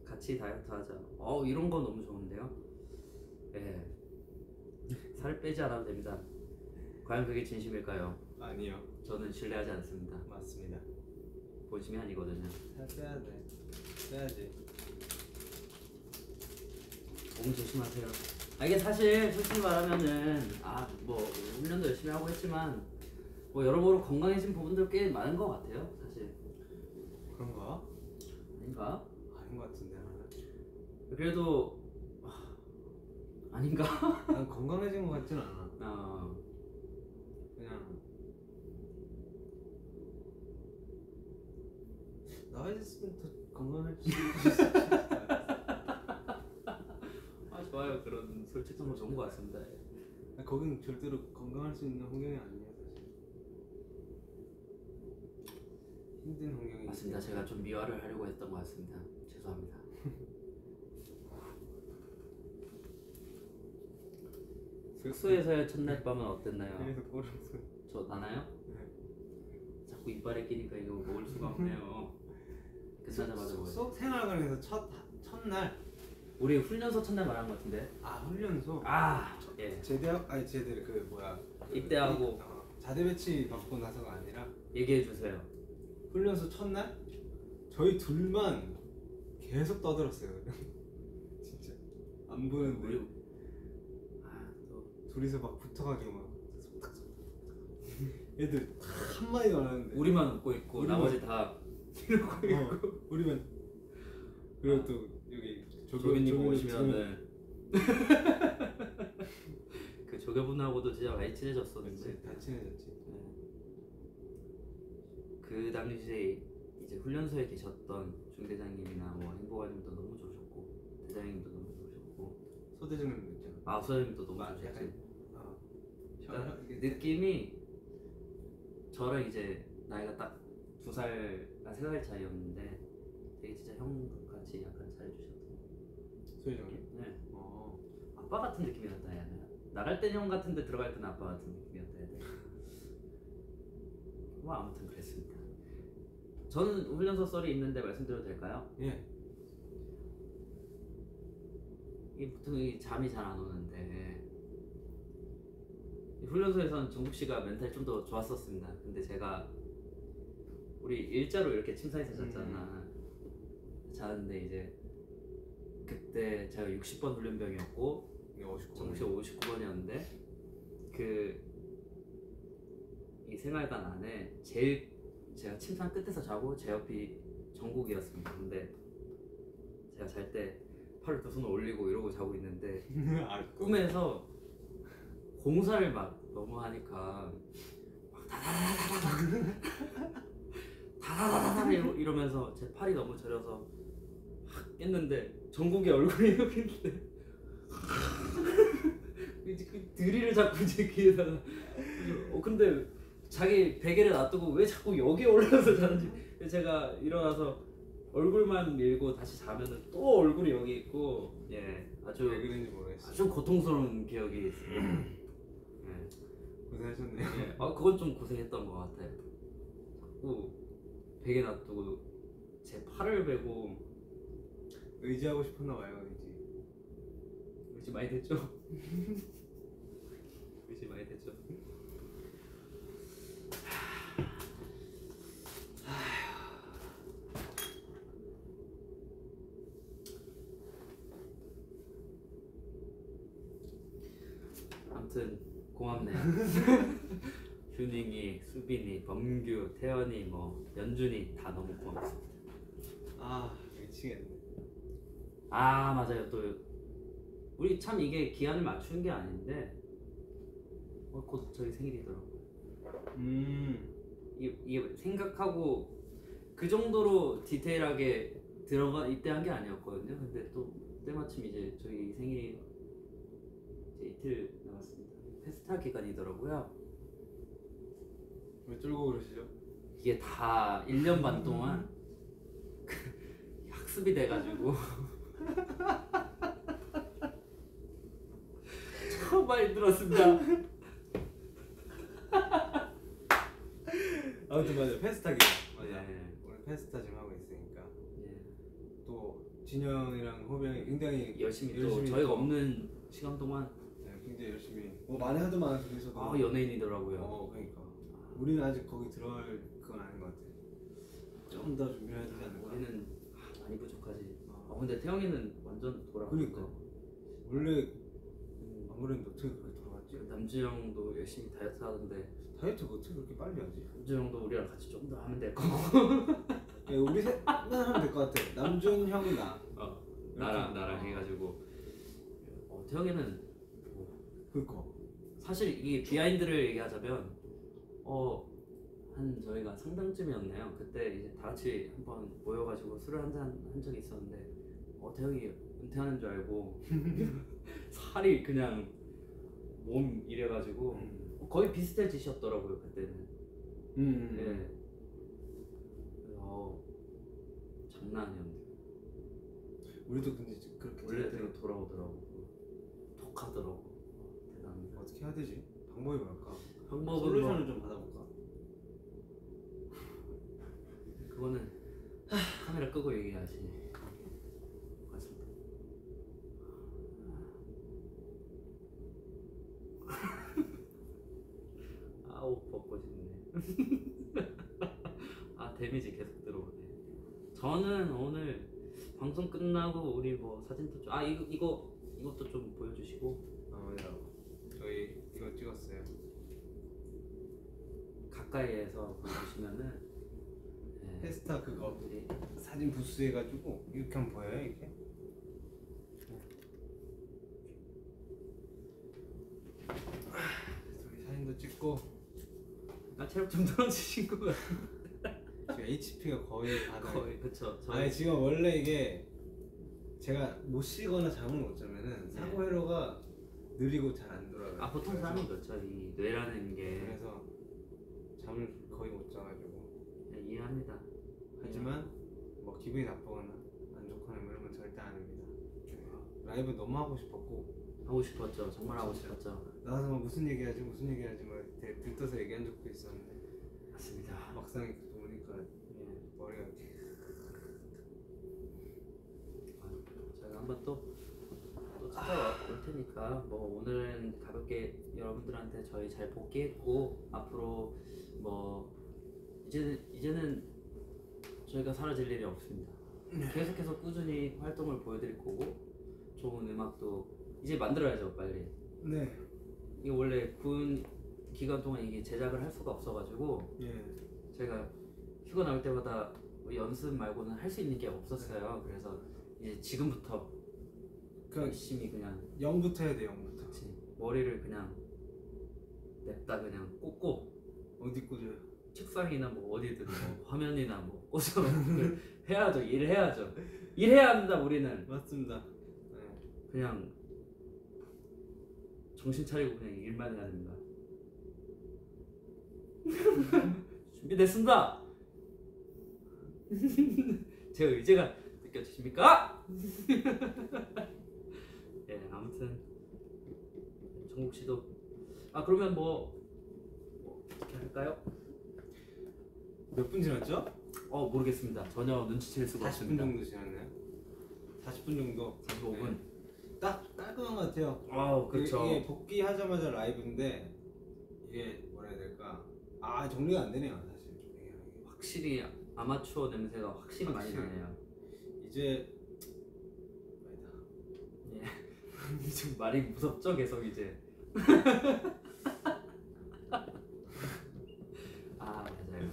같이 다이어트 하자. 이런 거 너무 좋은데요? 예. 살 빼지 않아도 됩니다. 과연 그게 진심일까요? 아니요. 저는 신뢰하지 않습니다. 맞습니다. 본심이 아니거든요. 살 빼야 돼. 빼야지. 몸 조심하세요. 이게 사실 솔직히 말하면은 뭐 훈련도 열심히 하고 했지만 뭐 여러모로 건강해진 부분들 꽤 많은 것 같아요 사실. 그런가? 아닌가? 아닌 것 같은데 나는. 그래도 아닌가? 난 건강해진 것 같진 않아. 그냥 나이 됐으면 더 건강해질 수 있을 것 같아. 좋아요. 그런 솔직함은 좋은 것 같습니다. 거긴 절대로 건강할 수 있는 환경이 아니에요 사실. 힘든 환경이. 맞습니다. 제가 좀 미화를 하려고 했던 것 같습니다. 죄송합니다. 숙소에서의 첫날 밤은 어땠나요? 그래서 꼬름 소리. 저 나나요? 네. 자꾸 이빨에 끼니까 이거 먹을 수가 없네요. 끝나자마자 먹어요. 숙소 생활관에서 첫날. 우리 훈련소 첫날 말한 것 같은데. 아 훈련소. 예. 제대학 아니 제대 그 뭐야 입대하고 자대 배치 받고 나서가 아니라 얘기해 주세요. 훈련소 첫날 저희 둘만 계속 떠들었어요. 진짜 안 보는데 우리 또 둘이서 막 붙어가지고 막 애들 한 마디도 안 하는데 우리만 웃고 있고 우리만- 나머지 다 이러고 있고. 우리만. 그리고 또 여기 조교님 오시면은 그 조교분하고도 진짜 많이 친해졌었는데. 다 친해졌지. 그 당시에 이제 훈련소에 계셨던 중대장님이나 뭐 행보관님도 너무 좋으셨고 대장님도 너무 좋으셨고 소대장님도 있잖아. 소장님도 너무 좋으셨지. 약간 그러니까 이게 느낌이 저랑 이제 나이가 딱 2살, 3살 차이였는데 되게 진짜 형같이 약간 잘해주셨던. 소대장님? 네. 어. 아빠 같은 느낌이었다 해야 되나? 나갈 땐 형 같은데 들어갈 땐 아빠 같은 느낌이었다 해야 되나? 뭐 아무튼 그랬습니다. 저는 훈련소 썰이 있는데 말씀드려도 될까요? 예. 이게 보통 이 잠이 잘 안 오는데 이 훈련소에서는 정국 씨가 멘탈이 좀 더 좋았었습니다. 근데 제가 우리 일자로 이렇게 침상에서 잤잖아. 자는데 이제 그때 제가 60번 훈련병이었고 정국 씨가 59번이었는데 그 이 생활관 안에 제일 제가 침상 끝에서 자고 제 옆이 정국이었습니다. 근데 제가 잘 때 팔을 두 손을 올리고 이러고 자고 있는데 꿈에서 공사를 막 너무 하니까 막 다다다다다다 이러면서 제 팔이 너무 저려서 확 깼는데 정국이 얼굴이 이렇게 있는데 이제 그 드릴을 자꾸 제 귀에다가 근데 자기 베개를 놔두고 왜 자꾸 여기에 올라가서 자는지. 제가 일어나서 얼굴만 밀고 다시 자면은 또 얼굴이 여기 있고 아주 왜 그런지 모르겠어. 아주 고통스러운 기억이 있습니다. 고생하셨네요. 그건 좀 고생했던 것 같아요. 자꾸 베개 놔두고 제 팔을 베고. 의지하고 싶었나 봐요. 의지 많이 됐죠? 의지 많이 됐죠? 아무튼 고맙네요. 휴닝이, 수빈이, 범규, 태연이, 뭐 연준이 다 너무 고맙습니다. 미치겠네. 맞아요. 또 우리 참 이게 기한을 맞추는 게 아닌데 곧 저희 생일이더라고요. 이게 생각하고 그 정도로 디테일하게 들어가 입대한 게 아니었거든요. 근데 또 때마침 이제 저희 생일이 이제 이틀 남았습니다. 페스타 기간이더라고요. 왜 쫄고 그러시죠? 이게 다 1년 반 동안 학습이 돼가지고 정말 힘들었습니다. 아무튼 맞아. 페스타기. 맞아. 네. 오늘 페스타 지금 하고 있으니까 예. 또 진영이랑 호병이 굉장히 열심히 또 저희가 없는 시간 동안 굉장히 열심히 많이 하더만 둘이서도. 연예인이더라고요. 그러니까 우리는 아직 거기 들어갈 그건 아닌 것 같아. 좀 더 준비해야 되지 않을까? 우리는 많이 부족하지. 근데 태영이는 완전 돌아갔어. 그러니까 원래 안 그랬는데 어떻게 그렇게 돌아갔지? 맞지? 남주 형도 열심히 다이어트 하던데 다이어트 어떻게 그렇게 빨리 하지? 남주 형도 우리랑 같이 좀 더 하면 될 거고. 야, 우리 셋만 하면 될 것 같아. 남준 형이 나. 나랑 해가지고 태영이는 그거. 사실 이 비하인드를 얘기하자면 한 저희가 상당쯤이었나요? 그때 이제 다 같이 한번 모여가지고 술을 한잔 한 적이 있었는데 태영이 은퇴하는 줄 알고 살이 그냥 몸 이래가지고 거의 비슷해지셨더라고요 그때는. 네. 장난 아니었는데 우리도 근데 그렇게 원래대로 돌아오더라고. 독하더라고. 대단합니다. 어떻게 해야 되지? 방법이 뭘까? 방법은 솔루션을 좀 받아볼까? 그거는 카메라 끄고 얘기해야지. 맞습니다. 옷 벗고 싶네. 데미지 계속 들어오네. 저는 오늘 방송 끝나고 우리 뭐 사진도 좀 이것도 좀 보여주시고. 맞아. 저희 이거 찍었어요. 가까이에서 보여주시면은 페스타 그거 우리 사진 부스 해가지고 이렇게 하면 보여요 이게? 우리 사진도 찍고 체력 좀 떨어지신 것 같아. 지금 HP가 거의 바닥. 거의 그쵸. 아니 지금 원래 이게 제가 못 쉬거나 잠을 못 자면은 사고 회로가 느리고 잘 안 돌아가요. 보통 사람이 그렇죠. 이 뇌라는 게. 그래서 잠을 거의 못 자가지고. 이해합니다. 하지만 뭐 기분이 나쁘거나 안 좋거나 뭐 이런 건 절대 안 합니다. 라이브 너무 하고 싶었고 하고 싶었죠. 정말 하고 싶었죠. 나와서 뭐 무슨 얘기하지 뭐 되게 들떠서 얘기한 적도 있었는데 맞습니다. 막상 이렇게 보니까 머리가 이렇게. 저희가 한번 또 찾아올 테니까 뭐 오늘은 가볍게 여러분들한테 저희 잘 복귀했고 앞으로 뭐 이제는 저희가 사라질 일이 없습니다. 계속해서 꾸준히 활동을 보여드릴 거고 좋은 음악도 이제 만들어야죠 빨리. 네. 이게 원래 군 기간 동안 이게 제작을 할 수가 없어가지고 제가 휴가 나올 때마다 연습 말고는 할 수 있는 게 없었어요. 그래서 이제 지금부터 열심히 그냥 0부터 해야 돼 0부터. 그치. 머리를 그냥 냅다 그냥 꽂고 어디 꽂아요? 책상이나 뭐 어디든 뭐 화면이나 뭐 꽂아 해야죠. 일해야죠. 일해야 합니다 우리는. 맞습니다. 그냥 정신 차리고 그냥 일만 해야 됩니다. 준비됐습니다. 제 의지가 느껴지십니까? 아무튼 정국 씨도 그러면 뭐 어떻게 할까요? 몇 분 지났죠? 모르겠습니다. 전혀 눈치챌 수가 40분 없습니다. 정도 지났나요? 40분 정도. 45분. 딱 깔끔한 것 같아요. 그렇죠. 이게 복귀하자마자 라이브인데 이게 뭐라 해야 될까? 정리가 안 되네요 사실. 확실히 아마추어 냄새가 확실히 많이 나네요. 이제 지금 말이 무섭죠 계속 이제. 맞아요.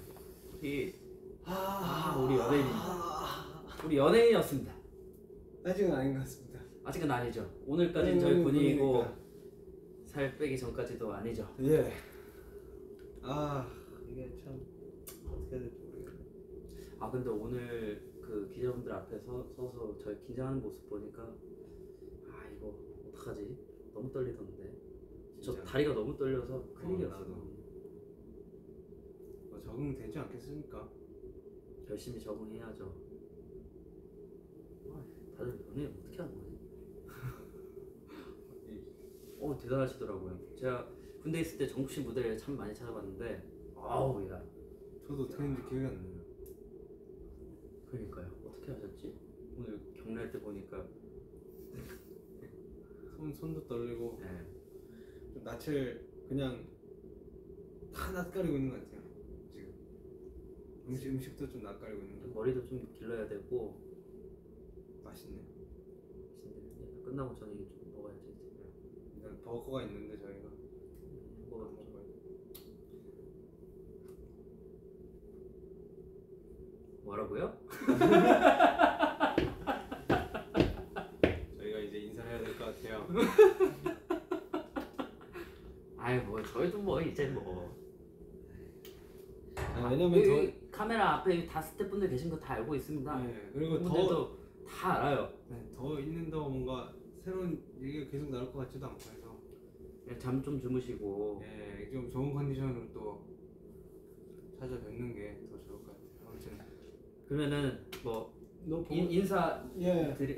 우리 연예인입니다. 우리 연예인이었습니다. 아직은 아닌 것 같습니다. 아직은 아니죠. 오늘까지는 저희 군인이고 살 빼기 전까지도 아니죠. 이게 참 어떻게 해야 될지 모르겠네. 근데 오늘 그 기자분들 앞에 서서 저희 긴장하는 모습 보니까 이거 어떡하지? 너무 떨리던데. 저 다리가 너무 떨려서 큰일이었어. 나도. 적응되지 않겠습니까? 열심히 적응해야죠. 다들 연애 어떻게 하는 거지? 대단하시더라고요. 제가 군대 있을 때 정국 씨 무대를 참 많이 찾아봤는데 야. 저도 어떻게 했는지 기억이 안 나요. 그러니까요. 어떻게 하셨지? 오늘 경례할 때 보니까 손도 떨리고 네. 좀 낯을 그냥 다 낯가리고 있는 것 같아요. 지금 음식도 좀 낯가리고 있는 것 같아요. 머리도 좀 길러야 되고 맛있네요. 끝나고 저는 이게 좀 먹어야지. 일단 버거가 있는데 저희가 저희가 이제 인사해야 될 것 같아요. 아이 뭐 저희도 뭐 이제 뭐 왜냐면 여기 카메라 앞에 다 스태프분들 계신 거 다 알고 있습니다. 네, 그리고 분들도 다 알아요. 더 있는 더 뭔가 새로운 얘기가 계속 나올 것 같지도 않고 해서 잠 좀 주무시고 좀 좋은 컨디션으로 또 찾아뵙는 게 더 좋을 것 같아요. 아무튼 그러면은 뭐 너 인사 예. 드리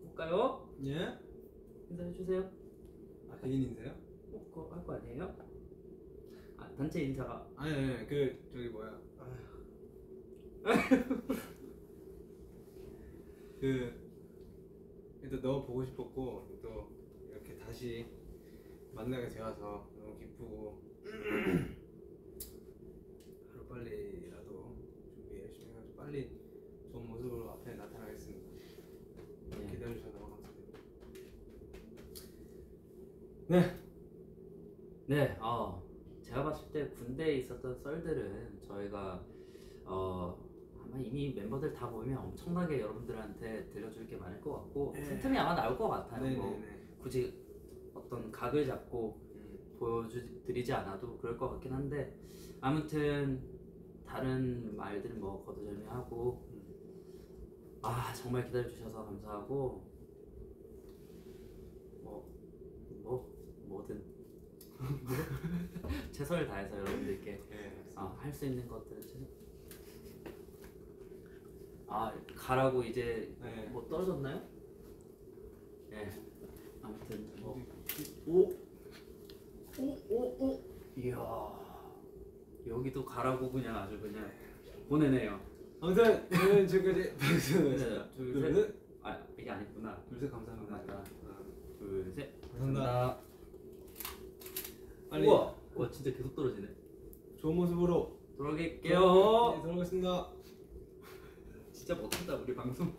볼까요? 예? 인사해 주세요. 개인 인사요? 그거 할 거 아니에요? 아 단체 인사가 아니 그 저기 뭐야 그 일단 너 보고 싶었고 또 이렇게 다시 만나게 되어서 너무 기쁘고 하루 빨리라도 준비 열심히 해가지고 빨리 좋은 모습으로 앞에 나타나겠습니다. 네. 기다려주셔서 너무 감사드립니다. 네, 제가 봤을 때 군대에 있었던 썰들은 저희가 아마 이미 멤버들 다 모이면 엄청나게 여러분들한테 들려줄 게 많을 것 같고 네. 틈틈이 아마 나올 것 같아요. 뭐 네네네. 굳이 어떤 각을 잡고 보여드리지 않아도 그럴 것 같긴 한데 아무튼 다른 말들은 뭐 거두절미하고 정말 기다려주셔서 감사하고 뭐든 최선을 다해서 여러분들께 할 수 있는 것들은 가라고 이제 네. 뭐 떨어졌나요? 네 아무튼 이야 여기도 가라고 그냥 아주 그냥 보내네요. 아무튼 저는 지금까지 하나, 둘, 셋. 둘셋 이게 아니구나. 둘셋 감사합니다. 하나, 둘, 셋. 감사합니다. 빨리 우와, 와 진짜 계속 떨어지네. 좋은 모습으로 돌아갈게요. 네, 돌아오겠습니다. 진짜 못한다 우리 방송.